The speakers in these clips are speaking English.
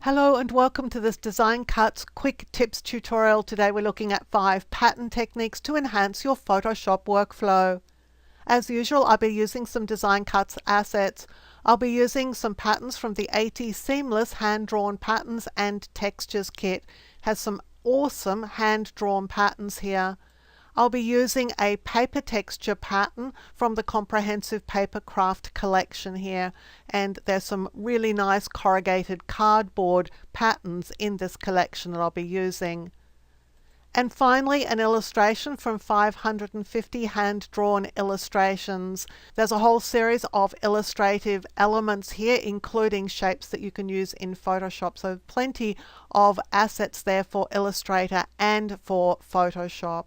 Hello and welcome to this DESIGNCUTS quick tips tutorial. Today we're looking at 5 pattern techniques to enhance your Photoshop workflow. As usual, I'll be using some DESIGNCUTS assets. I'll be using some patterns from the AT Seamless hand-drawn patterns and textures kit. It has some awesome hand-drawn patterns here. I'll be using a paper texture pattern from the Comprehensive Paper Craft collection here, and there's some really nice corrugated cardboard patterns in this collection that I'll be using. And finally, an illustration from 550 hand-drawn illustrations. There's a whole series of illustrative elements here, including shapes that you can use in Photoshop, so plenty of assets there for Illustrator and for Photoshop.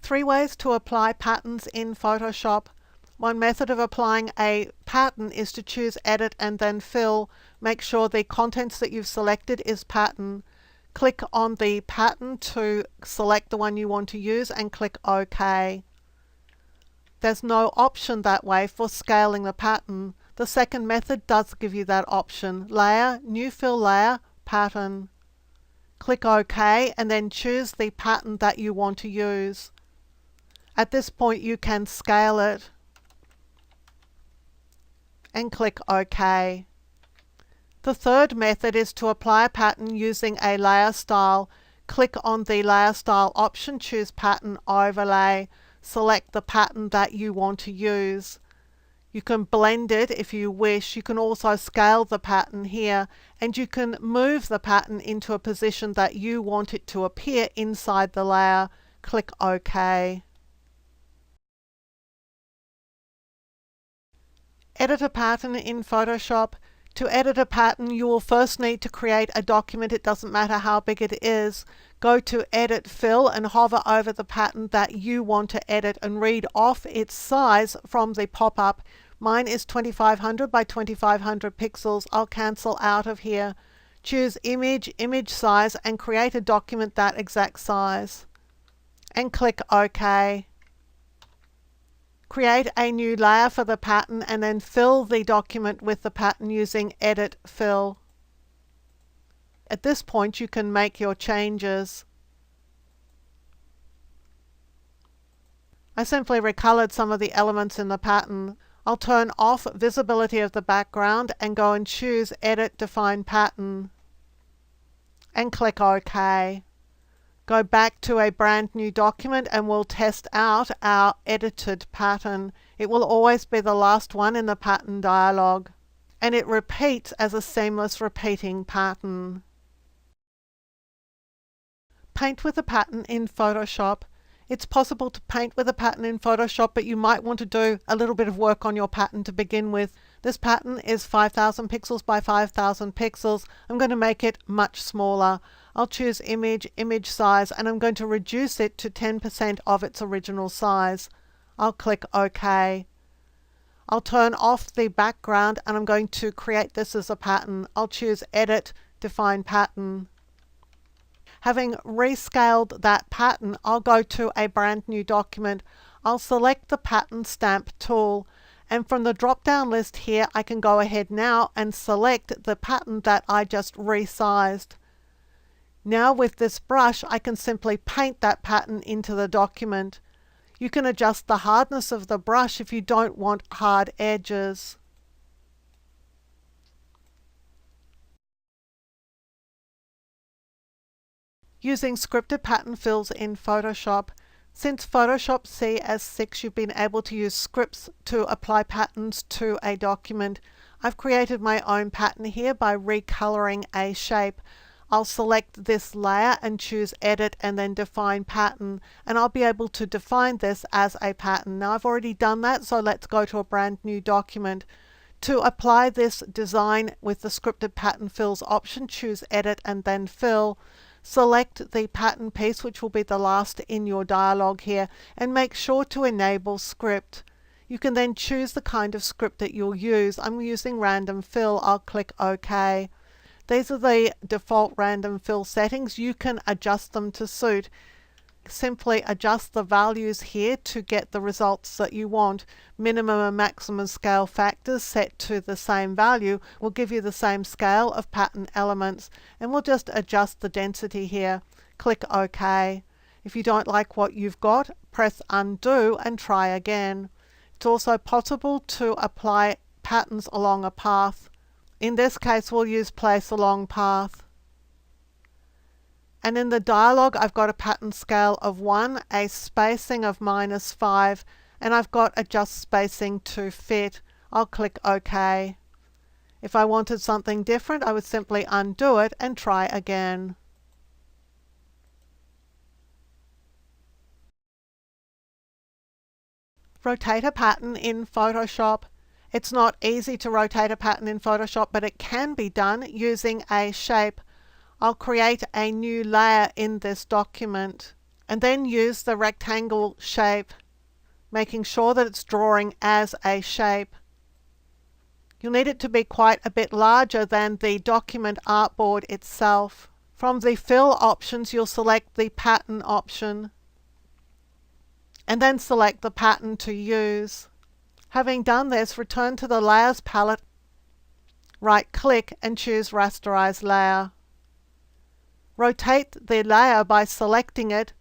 3 ways to apply patterns in Photoshop. One method of applying a pattern is to choose Edit and then Fill. Make sure the contents that you've selected is pattern. Click on the pattern to select the one you want to use and click OK. There's no option that way for scaling the pattern. The second method does give you that option. Layer, New Fill Layer, Pattern. Click OK and then choose the pattern that you want to use. At this point you can scale it and click OK. The third method is to apply a pattern using a layer style. Click on the layer style option, choose Pattern Overlay, select the pattern that you want to use. You can blend it if you wish. You can also scale the pattern here, and you can move the pattern into a position that you want it to appear inside the layer. Click OK. Edit a pattern in Photoshop. To edit a pattern, you will first need to create a document. It doesn't matter how big it is. Go to Edit Fill and hover over the pattern that you want to edit and read off its size from the pop-up. Mine is 2500 by 2500 pixels. I'll cancel out of here. Choose Image, Image Size, and create a document that exact size. And click OK. Create a new layer for the pattern and then fill the document with the pattern using Edit Fill. At this point you can make your changes. I simply recolored some of the elements in the pattern. I'll turn off visibility of the background and go and choose Edit Define Pattern and click OK. Go back to a brand new document and we'll test out our edited pattern. It will always be the last one in the pattern dialog, and it repeats as a seamless repeating pattern. Paint with a pattern in Photoshop. It's possible to paint with a pattern in Photoshop, but you might want to do a little bit of work on your pattern to begin with. This pattern is 5000 pixels by 5000 pixels. I'm going to make it much smaller. I'll choose Image, Image Size, and I'm going to reduce it to 10% of its original size. I'll click OK. I'll turn off the background and I'm going to create this as a pattern. I'll choose Edit, Define Pattern. Having rescaled that pattern, I'll go to a brand new document. I'll select the Pattern Stamp tool, and from the drop-down list here I can go ahead now and select the pattern that I just resized. Now with this brush I can simply paint that pattern into the document. You can adjust the hardness of the brush if you don't want hard edges. Using scripted pattern fills in Photoshop. Since Photoshop CS6 you've been able to use scripts to apply patterns to a document. I've created my own pattern here by recoloring a shape. I'll select this layer and choose Edit and then Define Pattern, and I'll be able to define this as a pattern. Now I've already done that, so let's go to a brand new document. To apply this design with the scripted pattern fills option, choose Edit and then Fill. Select the pattern piece, which will be the last in your dialog here, and make sure to enable script. You can then choose the kind of script that you'll use. I'm using random fill. I'll click OK. These are the default random fill settings. You can adjust them to suit. simply adjust the values here to get the results that you want. Minimum and maximum scale factors set to the same value will give you the same scale of pattern elements, and we'll just adjust the density here. Click OK. If you don't like what you've got, press undo and try again. It's also possible to apply patterns along a path. In this case, we'll use place along path. And in the dialog, I've got a pattern scale of 1, a spacing of -5, and I've got adjust spacing to fit. I'll click OK. If I wanted something different, I would simply undo it and try again. Rotate a pattern in Photoshop. It's not easy to rotate a pattern in Photoshop, but it can be done using a shape. I'll create a new layer in this document and then use the rectangle shape, making sure that it's drawing as a shape. You'll need it to be quite a bit larger than the document artboard itself. From the fill options, you'll select the pattern option and then select the pattern to use. Having done this, return to the Layers palette, right-click and choose Rasterize Layer. Rotate the layer by selecting it,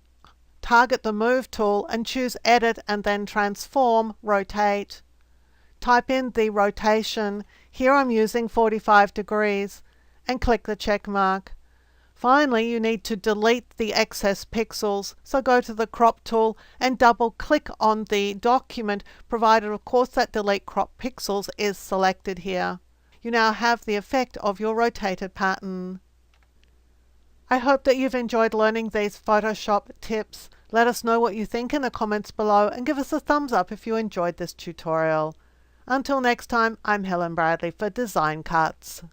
target the Move tool and choose Edit and then Transform, Rotate. Type in the rotation. Here I'm using 45 degrees and click the check mark. Finally, you need to delete the excess pixels, so go to the Crop tool and double-click on the document, provided of course that Delete Crop Pixels is selected here. You now have the effect of your rotated pattern. I hope that you've enjoyed learning these Photoshop tips. Let us know what you think in the comments below and give us a thumbs up if you enjoyed this tutorial. Until next time, I'm Helen Bradley for Design Cuts.